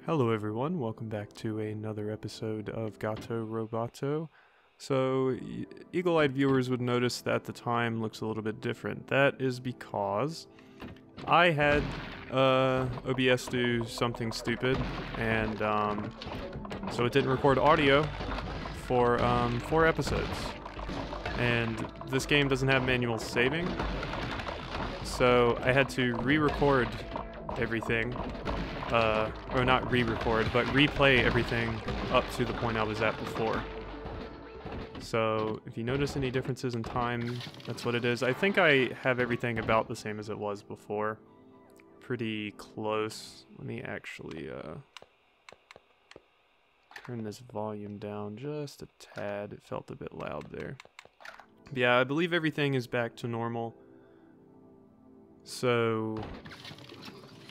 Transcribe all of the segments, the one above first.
Hello everyone, welcome back to another episode of Gato Roboto. So, eagle-eyed viewers would notice that the time looks a little bit different. That is because I had OBS do something stupid, and so it didn't record audio for 4 episodes. And this game doesn't have manual saving, so I had to re-record everything. Or not re-record, but replay everything up to the point I was at before. So if you notice any differences in time, that's what it is. I think I have everything about the same as it was before. Pretty close. Let me actually turn this volume down just a tad. It felt a bit loud there. But yeah, I believe everything is back to normal. So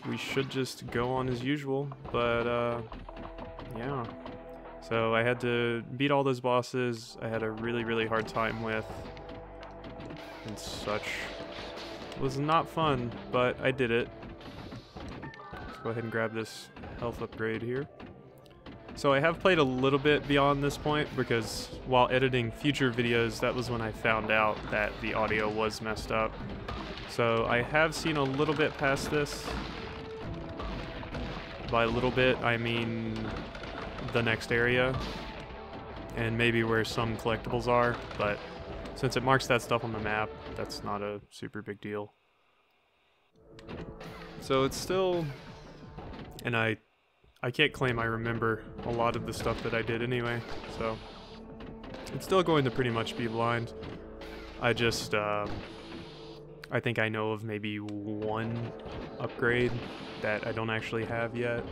we should just go on as usual, but yeah. So I had to beat all those bosses I had a really hard time with and such. It was not fun, but I did it. Let's go ahead and grab this health upgrade here. So I have played a little bit beyond this point because while editing future videos, that was when I found out that the audio was messed up. So I have seen a little bit past this. By a little bit, I mean the next area, and maybe where some collectibles are, but since it marks that stuff on the map, that's not a super big deal. So it's still, and I can't claim I remember a lot of the stuff that I did anyway, so it's still going to pretty much be blind. I just, I think I know of maybe one upgrade that I don't actually have yet.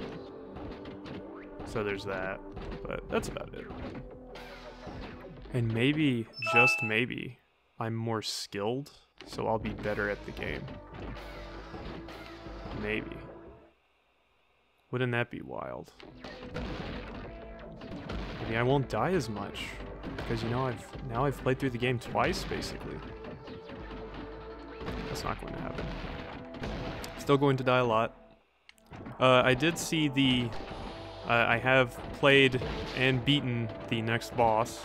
So there's that, but that's about it. And maybe, just maybe, I'm more skilled, so I'll be better at the game. Maybe. Wouldn't that be wild? Maybe I won't die as much, because you know, now I've played through the game twice, basically. That's not going to happen. Still going to die a lot. I did see the... I have played and beaten the next boss,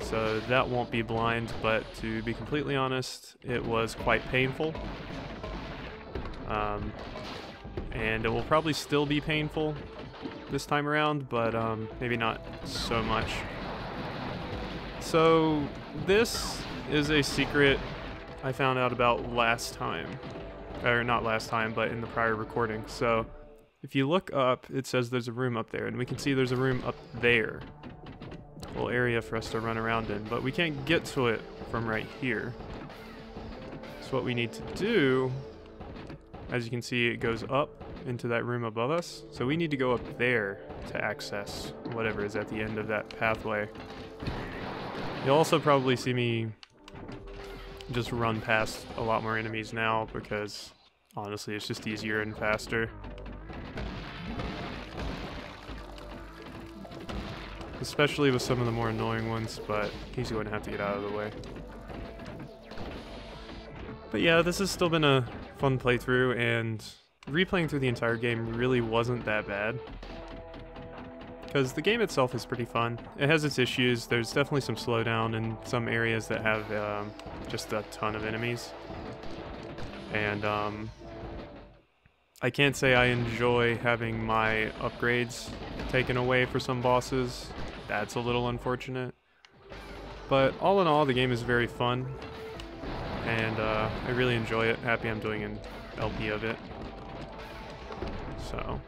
so that won't be blind, but to be completely honest, it was quite painful. And it will probably still be painful this time around, but maybe not so much. So this is a secret I found out about last time. Or not last time, but in the prior recording. So if you look up, it says there's a room up there, and we can see there's a room up there. A little area for us to run around in, but we can't get to it from right here. So what we need to do, as you can see, it goes up into that room above us. So we need to go up there to access whatever is at the end of that pathway. You'll also probably see me just run past a lot more enemies now because honestly it's just easier and faster. Especially with some of the more annoying ones, but he's going to have to get out of the way. But yeah, this has still been a fun playthrough, and replaying through the entire game really wasn't that bad. Because the game itself is pretty fun. It has its issues. There's definitely some slowdown in some areas that have just a ton of enemies. And I can't say I enjoy having my upgrades taken away for some bosses. That's a little unfortunate. But all in all, the game is very fun. And I really enjoy it. Happy I'm doing an LP of it. So...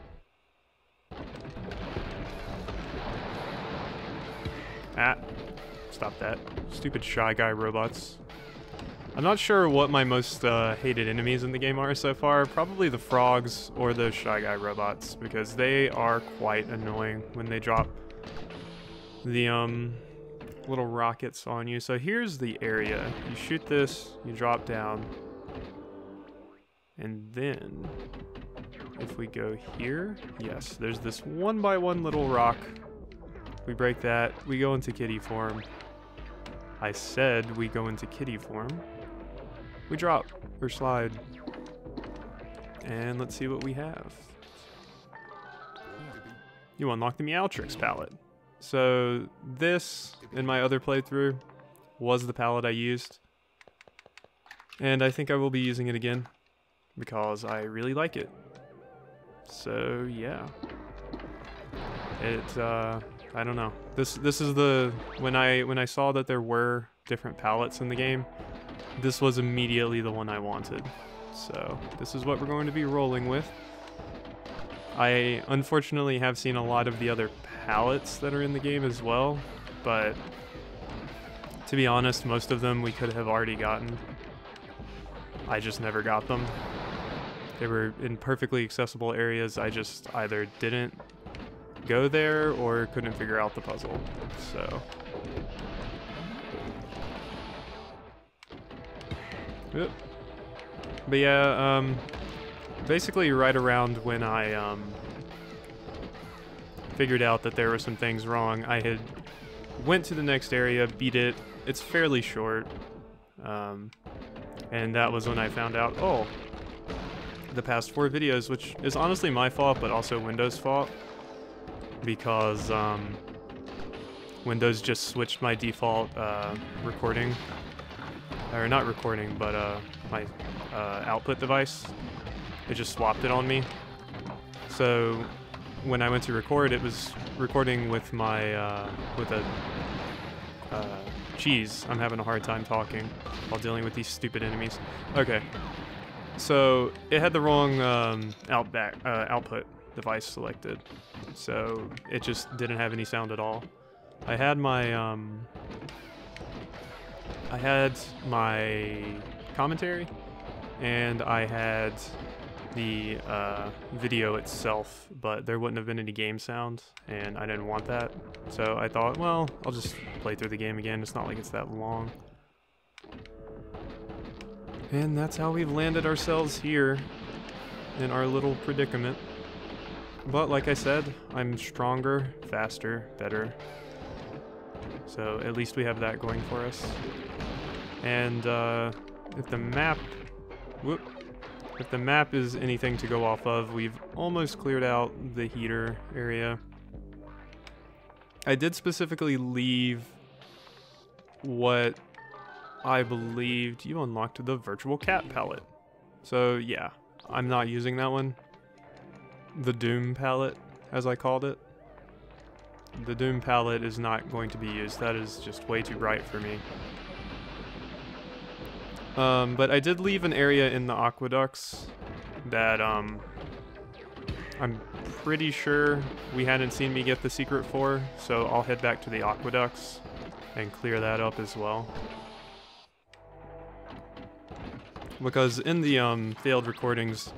stop that. Stupid Shy Guy robots. I'm not sure what my most hated enemies in the game are so far. Probably the frogs or the Shy Guy robots, because they are quite annoying when they drop the little rockets on you. So here's the area. You shoot this, you drop down, and then if we go here, yes, there's this 1x1 little rock. We break that, we go into kitty form. I said we go into kitty form. We drop, or slide. And let's see what we have. you unlock the Meowtrix palette. So this, in my other playthrough, was the palette I used. And I think I will be using it again, because I really like it. So yeah. I don't know. This is the, when I saw that there were different palettes in the game, this was immediately the one I wanted. So this is what we're going to be rolling with. I unfortunately have seen a lot of the other palettes that are in the game as well, but to be honest, most of them we could have already gotten. I just never got them. They were in perfectly accessible areas. I just either didn't go there or couldn't figure out the puzzle. So yep. But yeah, basically right around when I figured out that there were some things wrong, I had went to the next area, beat it. It's fairly short, and that was when I found out, oh, the past 4 videos, which is honestly my fault, but also Windows' fault, because Windows just switched my default recording, or not recording, but my output device. It just swapped it on me. So when I went to record, it was recording with my with a Jeez, I'm having a hard time talking while dealing with these stupid enemies. Okay, so it had the wrong output device selected, so it just didn't have any sound at all. I had my commentary, and I had the video itself, but there wouldn't have been any game sound, and I didn't want that. So I thought, well, I'll just play through the game again. It's not like it's that long. And that's how we've landed ourselves here in our little predicament. But like I said, I'm stronger, faster, better. So at least we have that going for us. And if the map... Whoop. If the map is anything to go off of, we've almost cleared out the heater area. I did specifically leave what I believed you unlocked the virtual cat palette. So yeah, I'm not using that one. The Doom palette, as I called it. The Doom palette is not going to be used. That is just way too bright for me. But I did leave an area in the aqueducts that I'm pretty sure we hadn't seen me get the secret for, so I'll head back to the aqueducts and clear that up as well. Because in the failed recordings,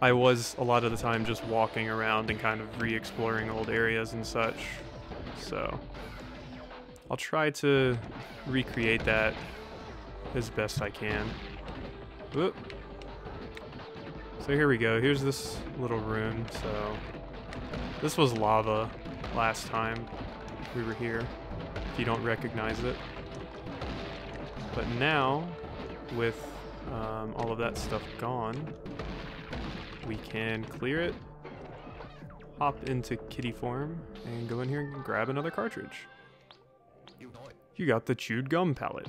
I was a lot of the time just walking around and kind of re-exploring old areas and such, so I'll try to recreate that as best I can. Whoop. So here we go. Here's this little room. So this was lava last time we were here, if you don't recognize it. But now, with all of that stuff gone, we can clear it, hop into kitty form, and go in here and grab another cartridge. You got the chewed gum palette.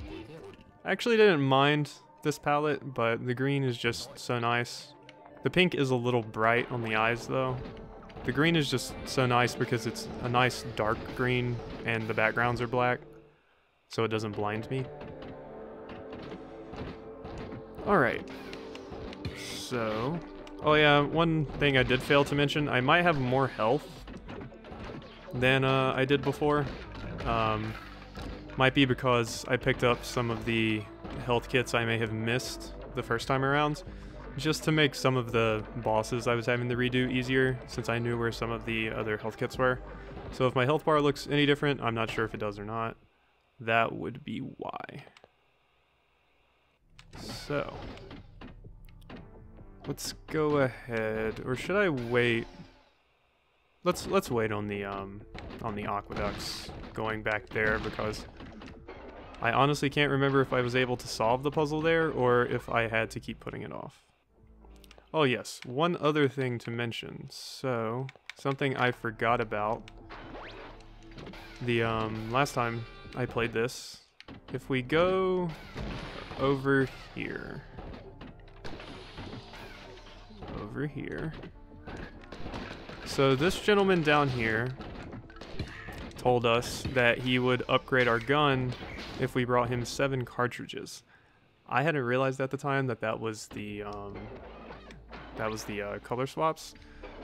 I actually didn't mind this palette, but the green is just so nice. The pink is a little bright on the eyes though. The green is just so nice because it's a nice dark green and the backgrounds are black, so it doesn't blind me. Alright, so... Oh yeah, one thing I did fail to mention, I might have more health than I did before. Might be because I picked up some of the health kits I may have missed the first time around, just to make some of the bosses I was having to redo easier, since I knew where some of the other health kits were. So if my health bar looks any different, I'm not sure if it does or not. That would be why. So, let's go ahead, or should I wait? Let's wait on the aqueducts going back there, because I honestly can't remember if I was able to solve the puzzle there or if I had to keep putting it off. Oh yes, one other thing to mention. So, something I forgot about the last time I played this. If we go over here, so this gentleman down here told us that he would upgrade our gun if we brought him 7 cartridges. I hadn't realized at the time that that was the color swaps.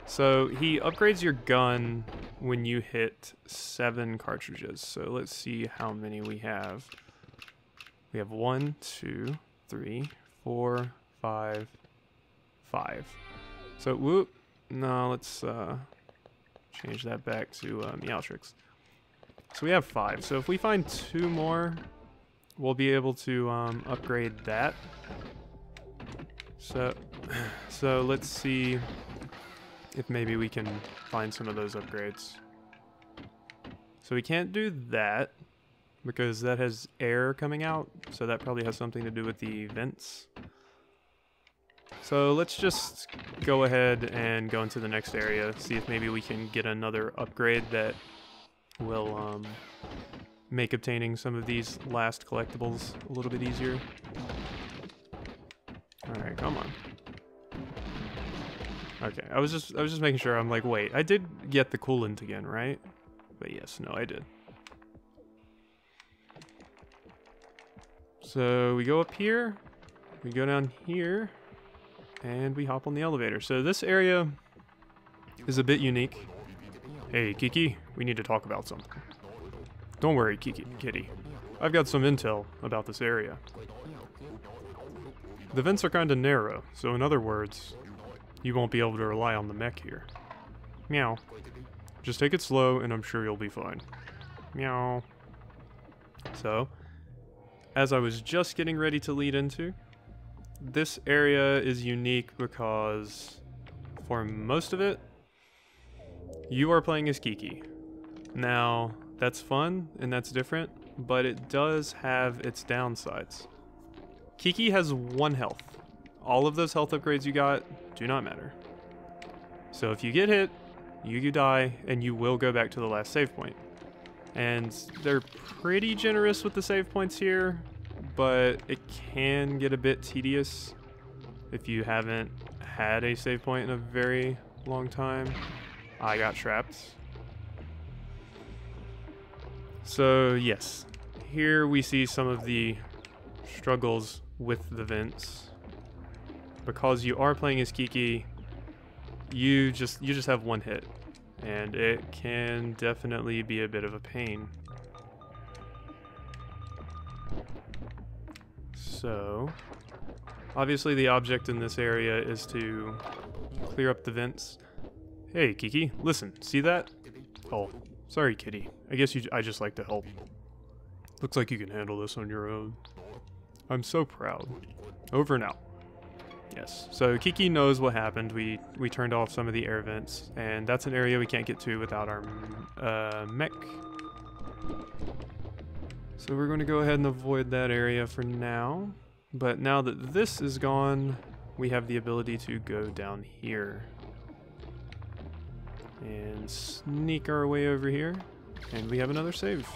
So he upgrades your gun when you hit 7 cartridges. So let's see how many we have. We have 1, 2, 3, 4, 5, 5. So whoop. No, let's change that back to Meowtrix. So we have 5. So if we find 2 more, we'll be able to upgrade that. So let's see if maybe we can find some of those upgrades. So we can't do that because that has air coming out, so that probably has something to do with the vents. So let's just go ahead and go into the next area, see if maybe we can get another upgrade that will make obtaining some of these last collectibles a little bit easier. Alright, come on. Okay, I was just making sure. I'm like, wait, I did get the coolant again, right? But yes, no, I did. So we go up here, we go down here, and we hop on the elevator. So this area is a bit unique. Hey, Kiki, we need to talk about something. Don't worry, Kitty. I've got some intel about this area. The vents are kind of narrow, so in other words, you won't be able to rely on the mech here. Meow. Just take it slow, and I'm sure you'll be fine. Meow. So, as I was just getting ready to lead into, this area is unique because, for most of it, you are playing as Kiki. Now, that's fun, and that's different, but it does have its downsides. Kiki has 1 health. All of those health upgrades you got do not matter. So if you get hit, you die, and you will go back to the last save point. And they're pretty generous with the save points here, but it can get a bit tedious if you haven't had a save point in a very long time. I got trapped. So yes, here we see some of the struggles with the vents. Because you are playing as Kiki, you just have 1 hit, and it can definitely be a bit of a pain. So, obviously the object in this area is to clear up the vents. Hey Kiki, listen, see that? Oh, sorry Kitty. I guess I just like to help. Looks like you can handle this on your own. I'm so proud. Over and out. Yes, so Kiki knows what happened. We turned off some of the air vents, and that's an area we can't get to without our mech. So we're going to go ahead and avoid that area for now. But now that this is gone, we have the ability to go down here. And sneak our way over here, and we have another save.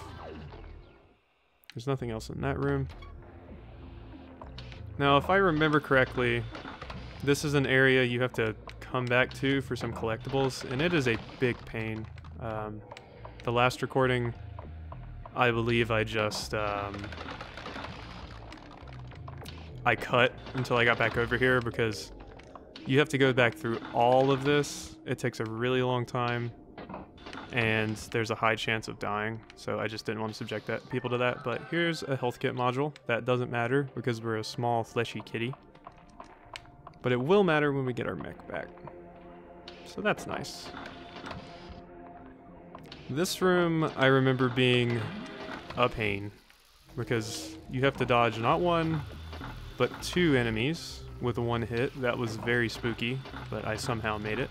There's nothing else in that room. Now, if I remember correctly, this is an area you have to come back to for some collectibles, and it is a big pain. The last recording, I believe I just, I cut until I got back over here because you have to go back through all of this. It takes a really long time, and there's a high chance of dying, so I just didn't want to subject people to that. But here's a health kit module. That doesn't matter because we're a small fleshy kitty, but it will matter when we get our mech back, so that's nice. This room I remember being a pain because you have to dodge not 1 but 2 enemies with 1 hit. That was very spooky, but I somehow made it.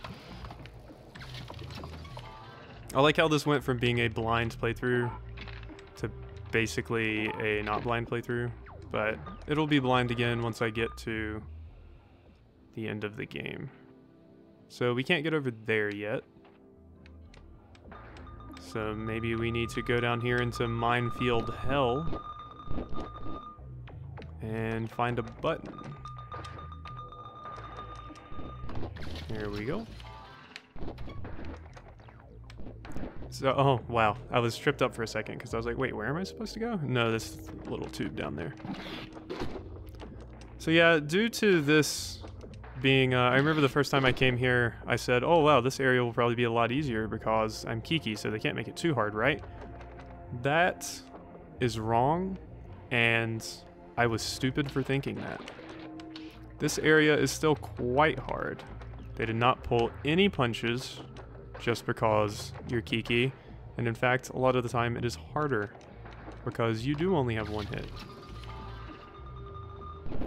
I like how this went from being a blind playthrough to basically a not blind playthrough, but it'll be blind again once I get to the end of the game. So we can't get over there yet. So maybe we need to go down here into minefield hell and find a button. Here we go. So, oh, wow. I was tripped up for a second because I was like, wait, where am I supposed to go? No, this little tube down there. So yeah, due to this being, I remember the first time I came here, I said, oh wow, this area will probably be a lot easier because I'm Kiki, so they can't make it too hard, right? That is wrong, and I was stupid for thinking that. This area is still quite hard. They did not pull any punches just because you're Kiki, and in fact, a lot of the time it is harder because you do only have one hit.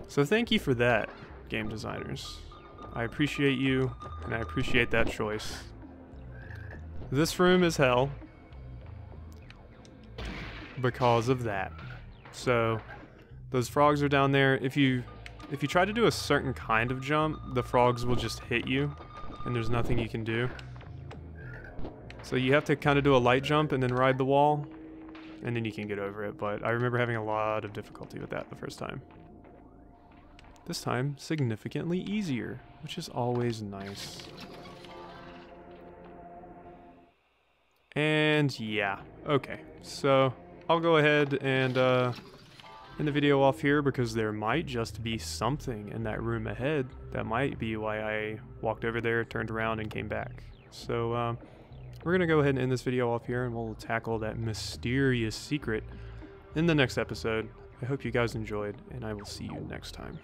So thank you for that, game designers. I appreciate you, and I appreciate that choice. This room is hell because of that. So those frogs are down there. If you try to do a certain kind of jump, the frogs will just hit you, and there's nothing you can do. So you have to kind of do a light jump and then ride the wall, and then you can get over it. But I remember having a lot of difficulty with that the first time. This time, significantly easier, which is always nice. And yeah, okay. So I'll go ahead and end the video off here because there might just be something in that room ahead. That might be why I walked over there, turned around, and came back. So we're going to go ahead and end this video off here, and we'll tackle that mysterious secret in the next episode. I hope you guys enjoyed, and I will see you next time.